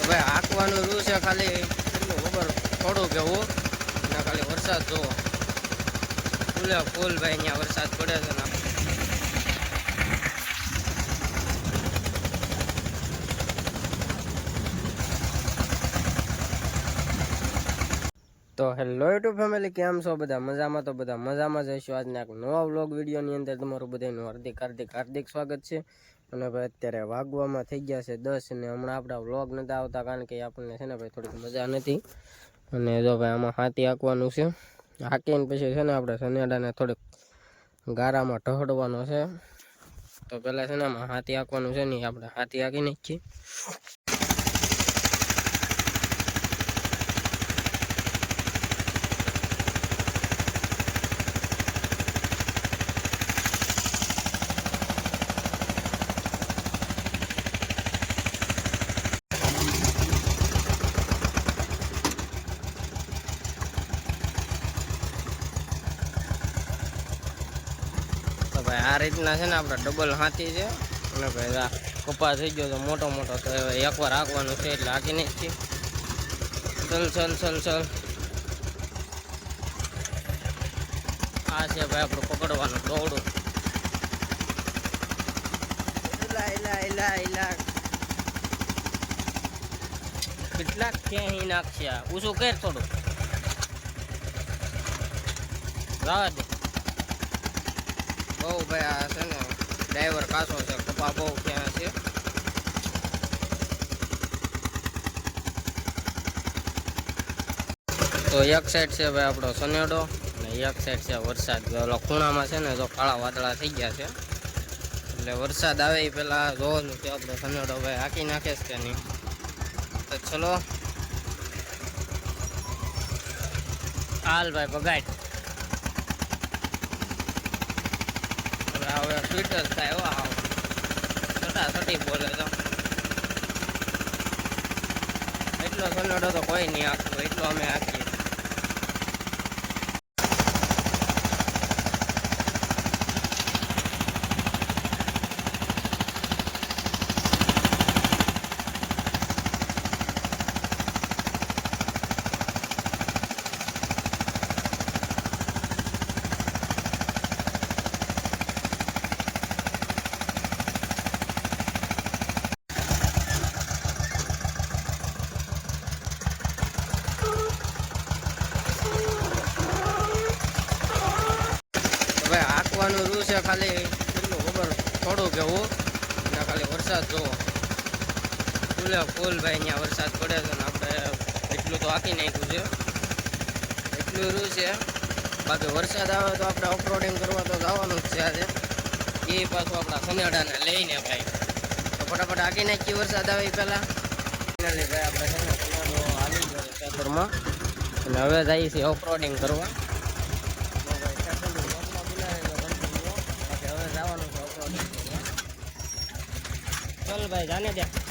ભાઈ આંકવાનું રૂ છે ખાલી એટલું ખબર થોડું કેવું ને ખાલી વરસાદ જોવો ફૂલે ફૂલ ભાઈ અહીંયા વરસાદ પડે છે ને તો હેલો યુટ્યુબ ફેમિલી, કેમ છો બધા? મજામાં? તો બધા મજામાં જ હશો. આજના એક નવા વ્લોગ વિડીયોની અંદર તમારું બધાનું હાર્દિક સ્વાગત છે. અને ભાઈ અત્યારે વાગવામાં થઈ ગયા છે 10 અને હમણાં આપણા વ્લોગ નથી આવતા કારણ કે આપણને છે ને ભાઈ થોડીક મજા નથી. અને જો ભાઈ આમાં હાથી હાંકવાનું છે, હાંકીને પછી છે ને આપણે સનેડાને થોડીક ગારામાં ઢહડવાનો છે. તો પહેલાં છે ને આમાં હાથી હાંકવાનું છે નહીં, આપણે હાથી હાંકી નાખીએ. ભાઈ આ રીતના છે ને આપણે ડબલ હાથી છે. અને ભાઈ આ કપા થઈ ગયો તો મોટો તો એકવાર હાંકવાનું છે એટલે હાંકી નાખીએ. ચલ આ છે ભાઈ આપણું પકડવાનું દોડું. કેટલાક ક્યાંય નાખશે ઊંચું કર થોડું રાવા દે. બહુ ભાઈ આ છે ને ડ્રાઈવર કાસો છે, કપા બહુ ક્યાં છે. તો એક સાઈડ છે ભાઈ આપણો સનેડો અને એક સાઈડ છે વરસાદ. ઓલો ખૂણામાં છે ને જો કાળા વાદળા થઈ ગયા છે એટલે વરસાદ આવે એ પહેલાં જોવાનું કે આપણો સનેડો ભાઈ હાંકી નાખે છે કે નહીં. તો ચલો હાલ ભાઈ બગાડ. હવે સ્વીટ જ થાય હો. આવ સટી બોલે તો એટલો સનેડો તો કોઈ નહીં હાંકતો, એટલો અમે હાંકીએ. ભાઈ હાંકવાનું રૂ છે ખાલી એટલું ખબર થોડું કેવું ને ખાલી વરસાદ જોવો ફૂલે ફૂલ ભાઈ અહીંયા વરસાદ પડે છે ને આપણે એટલું તો હાંકી નાખ્યું છે. એટલું રૂ છે. બાકી વરસાદ આવે તો આપણે ઓફરોડિંગ કરવા તો જવાનું જ છે આજે. એ પાછું આપણા સનેડાને લઈને ભાઈ તો ફટાફટ હાંકી નાખીએ વરસાદ આવે એ પહેલાં. ફાઇનલી ભાઈ આપણે છે ને સનેડો હાલી ગયો ખેતરમાં અને હવે જઈએ છીએ ઓફરોડિંગ કરવા. चल भाई जाने दे.